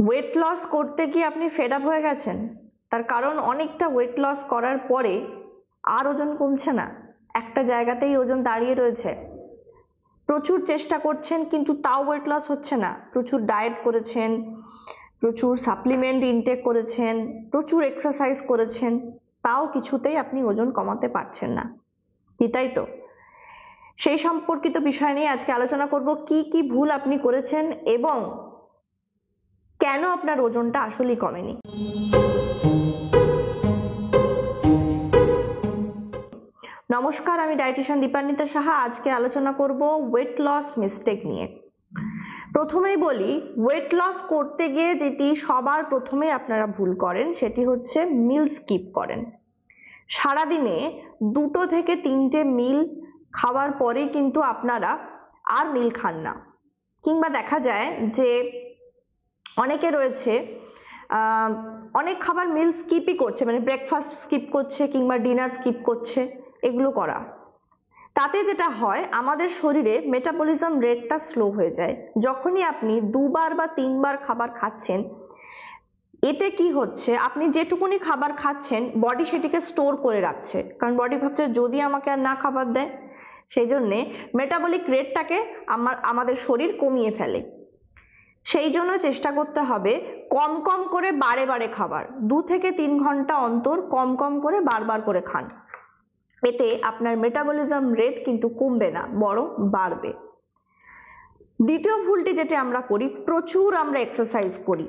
Weight loss করতে গিয়ে আপনি ফেড আপ হয়ে গেছেন, তার কারণ অনেকটা ওয়েট লস করার পরে আর ওজন কমছে না, একটা জায়গাতেই ওজন দাঁড়িয়ে রয়েছে। প্রচুর চেষ্টা করছেন কিন্তু তাও ওয়েট লস হচ্ছে না, প্রচুর ডায়েট করেছেন, প্রচুর সাপ্লিমেন্ট ইনটেক করেছেন, প্রচুর এক্সারসাইজ করেছেন, তাও কিছুতেই আপনি ওজন কমাতে পারছেন না, কি তাই তো? সেই সম্পর্কিত বিষয় নিয়ে আজকে আলোচনা করব, কি কি ভুল আপনি করেছেন এবং কেন আপনার ওজনটা আসলেই কমেনি। নমস্কার, আমি ডায়েটিশিয়ান দীপান্বিতা সাহা। আজকে আলোচনা করব ওয়েট লস মিস্টেক নিয়ে। প্রথমেই বলি, ওয়েট লস করতে গিয়ে যেটি সবার প্রথমে আপনারা ভুল করেন সেটি হচ্ছে মিল স্কিপ করেন। সারাদিনে 2 থেকে 3টে মিল খাওয়ার পরেই কিন্তু আপনারা আর মিল খান না, কিংবা দেখা যায় যে অনেকে রয়েছে অনেক খাবার মিল স্কিপই করছে, মানে ব্রেকফাস্ট স্কিপ করছে কিংবা ডিনার স্কিপ করছে। এগুলো করা, তাতে যেটা হয় আমাদের শরীরে মেটাবলিজম রেটটা স্লো হয়ে যায়। যখনই আপনি 2বার বা 3বার খাবার খাচ্ছেন, এতে কি হচ্ছে, আপনি যেটুকুনি খাবার খাচ্ছেন বডি সেটিকে স্টোর করে রাখছে, কারণ বডি ভাবছে যদি আমাকে আর না খাবার দেয়, সেই জন্যে মেটাবলিক রেটটাকে আমাদের শরীর কমিয়ে ফেলে। সেই জন্য চেষ্টা করতে হবে কম কম করে বারে বারে খাবার, 2 থেকে 3 ঘন্টা অন্তর কম কম করে বারবার করে খান। এতে আপনার মেটাবলিজম রেট কিন্তু কমবে না, বরং বাড়বে। দ্বিতীয় ভুলটি যেটা আমরা করি, প্রচুর আমরা এক্সারসাইজ করি,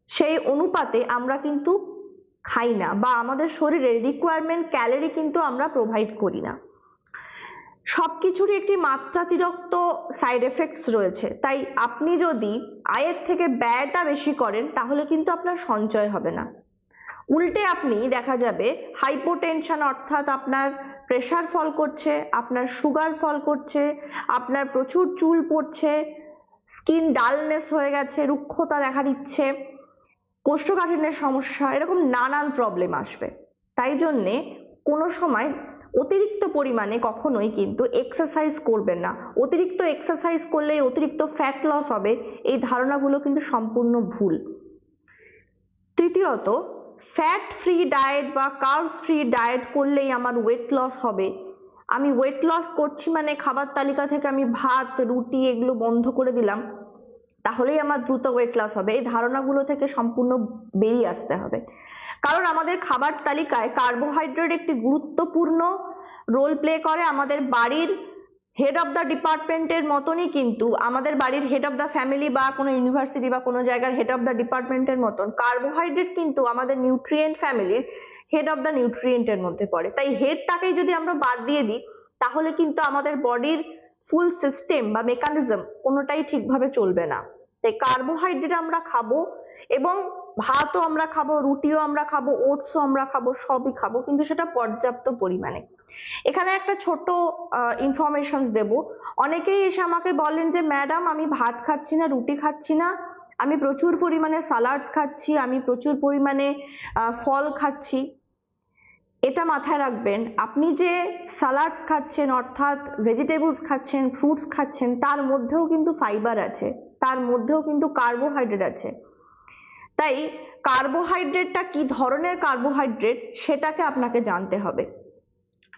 সেই অনুপাতে আমরা কিন্তু খাই না, বা আমাদের শরীরে রিকোয়ারমেন্ট ক্যালোরি কিন্তু আমরা প্রোভাইড করি না। সবকিছুরই একটি মাত্রাতিরিক্ত সাইড এফেক্টস রয়েছে, তাই আপনি যদি আয়ের থেকে ব্যয়টা বেশি করেন তাহলে কিন্তু আপনার সঞ্চয় হবে না। উল্টে আপনি দেখা যাবে হাইপোটেনশন, অর্থাৎ আপনার প্রেশার ফল করছে, আপনার সুগার ফল করছে, আপনার প্রচুর চুল পড়ছে, স্কিন ডালনেস হয়ে গেছে, রুক্ষতা দেখা দিচ্ছে, কোষ্ঠকাঠিন্যের সমস্যা, এরকম নানান প্রবলেম আসবে। তাই জন্যে কোনো সময় অতিরিক্ত পরিমাণে কখনোই কিন্তু এক্সারসাইজ করবেন না। অতিরিক্ত এক্সারসাইজ করলে অতিরিক্ত ফ্যাট লস হবে, এই ধারণাগুলো কিন্তু সম্পূর্ণ ভুল। তৃতীয়ত, ফ্যাট ফ্রি ডায়েট বা কার্বস ফ্রি ডায়েট করলেই আমার ওয়েট লস হবে, আমি ওয়েট লস করছি মানে খাবার তালিকা থেকে আমি ভাত, রুটি এগুলো বন্ধ করে দিলাম, তাহলেই আমার দ্রুত ওয়েট লস হবে, এই ধারণাগুলো থেকে সম্পূর্ণ বেরিয়ে আসতে হবে। কারণ আমাদের খাবার তালিকায় কার্বোহাইড্রেট একটি গুরুত্বপূর্ণ রোল প্লে করে। আমাদের বাড়ির হেড অফ দ্য ডিপার্টমেন্টের মতনই কিন্তু আমাদের বাড়ির হেড অফ দ্য ফ্যামিলি বা কোনো ইউনিভার্সিটি বা কোনো জায়গার হেড অফ দ্য ডিপার্টমেন্টের মতন কার্বোহাইড্রেট কিন্তু আমাদের নিউট্রিয়েন্ট ফ্যামিলির হেড অফ দ্য নিউট্রিয়েন্টের মধ্যে পড়ে। তাই হেডটাকেই যদি আমরা বাদ দিয়ে দিই তাহলে কিন্তু আমাদের বডির ফুল সিস্টেম বা মেকানিজম কোনোটাই ঠিকভাবে চলবে না। তাই কার্বোহাইড্রেট আমরা খাবো, এবং ভাতও আমরা খাবো, রুটিও আমরা খাবো, ওটসও আমরা খাবো, সবই খাবো, কিন্তু সেটা পর্যাপ্ত পরিমাণে। এখানে একটা ছোট ইনফরমেশন দেব। অনেকেই এসে আমাকে বলেন যে ম্যাডাম আমি ভাত খাচ্ছি না, রুটি খাচ্ছি না, আমি প্রচুর পরিমাণে সালাডস খাচ্ছি, আমি প্রচুর পরিমাণে ফল খাচ্ছি। এটা মাথায় রাখবেন, আপনি যে সালাডস খাচ্ছেন অর্থাৎ ভেজিটেবলস খাচ্ছেন, ফ্রুটস খাচ্ছেন, তার মধ্যেও কিন্তু ফাইবার আছে, তার মধ্যেও কিন্তু কার্বোহাইড্রেট আছে। তাই কার্বোহাইড্রেটটা কি ধরনের কার্বোহাইড্রেট সেটাকে আপনাকে জানতে হবে।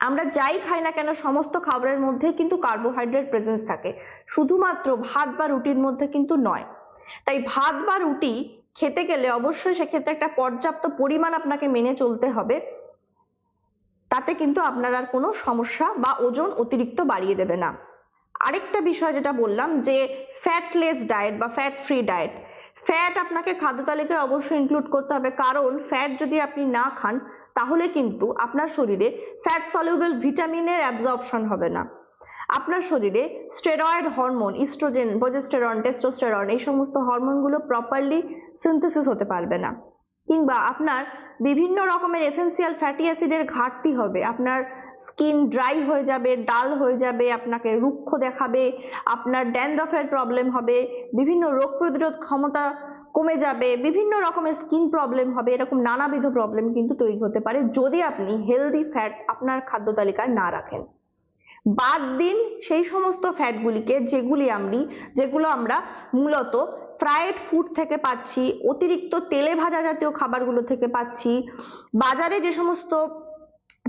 আমরা যাই খাই না কেন সমস্ত খাবারের মধ্যে কিন্তু কার্বোহাইড্রেট প্রেজেন্স থাকে, শুধুমাত্র ভাত বা রুটির মধ্যে কিন্তু নয়। তাই ভাত বা রুটি খেতে গেলে অবশ্যই সেক্ষেত্রে একটা পর্যাপ্ত পরিমাণ আপনাকে মেনে চলতে হবে, তাতে কিন্তু আপনার আর কোনো সমস্যা বা ওজন অতিরিক্ত বাড়িয়ে দেবে না। আরেকটা বিষয় যেটা বললাম যে ফ্যাটলেস ডায়েট বা ফ্যাট ফ্রি ডায়েট, ফ্যাট আপনাকে খাদ্য তালিকায় অবশ্যই ইনক্লুড করতে হবে, কারণ ফ্যাট যদি আপনি না খান তাহলে কিন্তু আপনার শরীরে ফ্যাট সলিউবল ভিটামিনের অ্যাবজর্পশন হবে না, আপনার শরীরে steroid hormone, oestrogen, progesterone, testosterone, এই সমস্ত হরমোনগুলো প্রপারলি সিনথেসিস হতে পারবে না, কিংবা আপনার বিভিন্ন রকমের এসেন্সিয়াল ফ্যাটি অ্যাসিডের ঘাটতি হবে, আপনার স্কিন ড্রাই হয়ে যাবে, ডাল হয়ে যাবে, আপনাকে রুক্ষ দেখাবে, আপনার ড্যান্ড্রফের প্রবলেম হবে, বিভিন্ন রোগ প্রতিরোধ ক্ষমতা কমে যাবে, বিভিন্ন রকমের স্কিন প্রবলেম হবে, এরকম নানাবিধ প্রবলেম কিন্তু তৈরি হতে পারে যদি আপনি হেলদি ফ্যাট আপনার খাদ্য তালিকায় না রাখেন। বাদ দিন সেই সমস্ত ফ্যাটগুলিকে যেগুলো আমরা মূলত ফ্রাইড ফুড থেকে পাচ্ছি, অতিরিক্ত তেলে ভাজা জাতীয় খাবারগুলো থেকে পাচ্ছি, বাজারে যে সমস্ত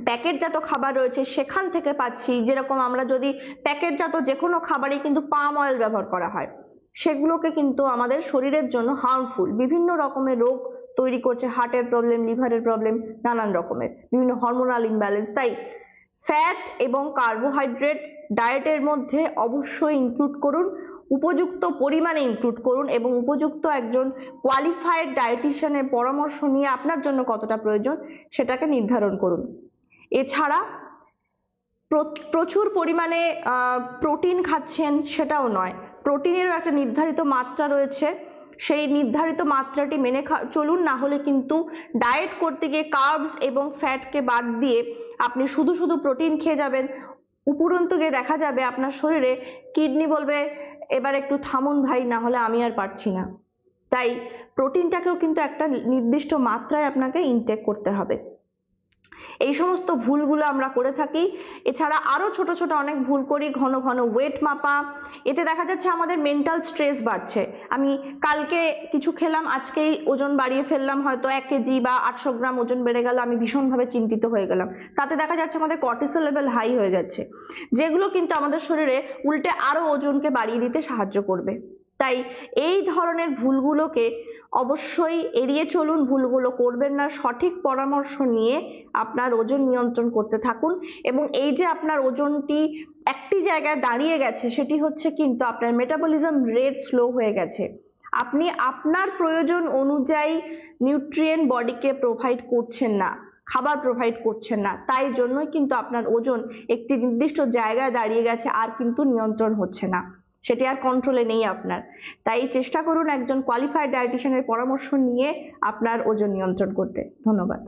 প্যাকেটজাত খাবার রয়েছে সেখান থেকে পাচ্ছি। যেরকম আমরা যদি প্যাকেটজাত যে কোনো খাবারে কিন্তু পাম অয়েল ব্যবহার করা হয়, সেগুলোকে কিন্তু আমাদের শরীরের জন্য হার্মফুল, বিভিন্ন রকমের রোগ তৈরি করছে, হার্টের প্রবলেম, লিভারের প্রবলেম, নানান রকমের বিভিন্ন হরমোনাল ইমব্যালেন্স। তাই ফ্যাট এবং কার্বোহাইড্রেট ডায়েটের মধ্যে অবশ্যই ইনক্লুড করুন, উপযুক্ত পরিমাণে ইনক্লুড করুন এবং উপযুক্ত একজন কোয়ালিফাইড ডায়েটিশিয়ানের পরামর্শ নিয়ে আপনার জন্য কতটা প্রয়োজন সেটাকে নির্ধারণ করুন। এছাড়া প্রচুর পরিমাণে প্রোটিন খাচ্ছেন সেটাও নয়, প্রোটিনেরও একটা নির্ধারিত মাত্রা রয়েছে, সেই নির্ধারিত মাত্রাটি মেনে চলুন। না হলে কিন্তু ডায়েট করতে গিয়ে কার্বস এবং ফ্যাটকে বাদ দিয়ে আপনি শুধু শুধু প্রোটিন খেয়ে যাবেন, উপরন্তু গিয়ে দেখা যাবে আপনার শরীরে কিডনি বলবে এবার একটু থামুন ভাই, না হলে আমি আর পারছি না। তাই প্রোটিনটাকেও কিন্তু একটা নির্দিষ্ট মাত্রায় আপনাকে ইনটেক করতে হবে। এই সমস্ত ভুলগুলো আমরা করে থাকি। এছাড়া আরো ছোট ছোট অনেক ভুল করি, ঘন ঘন ওয়েট মাপা, এতে দেখা যাচ্ছে আমাদের মেন্টাল স্ট্রেস বাড়ছে। আমি কালকে কিছু খেলাম, আজকেই ওজন বাড়িয়ে ফেললাম, হয়তো 1 কেজি বা 800 গ্রাম ওজন বেড়ে গেল, আমি ভীষণভাবে চিন্তিত হয়ে গেলাম। তাতে দেখা যাচ্ছে আমাদের কর্টিসল লেভেল হাই হয়ে যাচ্ছে, যেগুলো কিন্তু আমাদের শরীরে উল্টে আরো ওজনকে বাড়িয়ে দিতে সাহায্য করবে। তাই এই ধরনের ভুলগুলোকে অবশ্যই এড়িয়ে চলুন, ভুলগুলো করবেন না, সঠিক পরামর্শ নিয়ে আপনার ওজন নিয়ন্ত্রণ করতে থাকুন। এবং এই যে আপনার ওজনটি একটি জায়গায় দাঁড়িয়ে গেছে, সেটি হচ্ছে কিন্তু আপনার মেটাবলিজম রেট স্লো হয়ে গেছে। আপনি আপনার প্রয়োজন অনুযায়ী নিউট্রিয়েন্ট বডিকে প্রোভাইড করছেন না, খাবার প্রোভাইড করছেন না, তাই জন্যই কিন্তু আপনার ওজন একটি নির্দিষ্ট জায়গায় দাঁড়িয়ে গেছে, আর কিন্তু নিয়ন্ত্রণ হচ্ছে না, সেটি আর কন্ট্রোলে নেই আপনার। তাই চেষ্টা করুন একজন কোয়ালিফাইড ডায়েটিশিয়ানের পরামর্শ নিয়ে আপনার ওজন নিয়ন্ত্রণ করতে। ধন্যবাদ।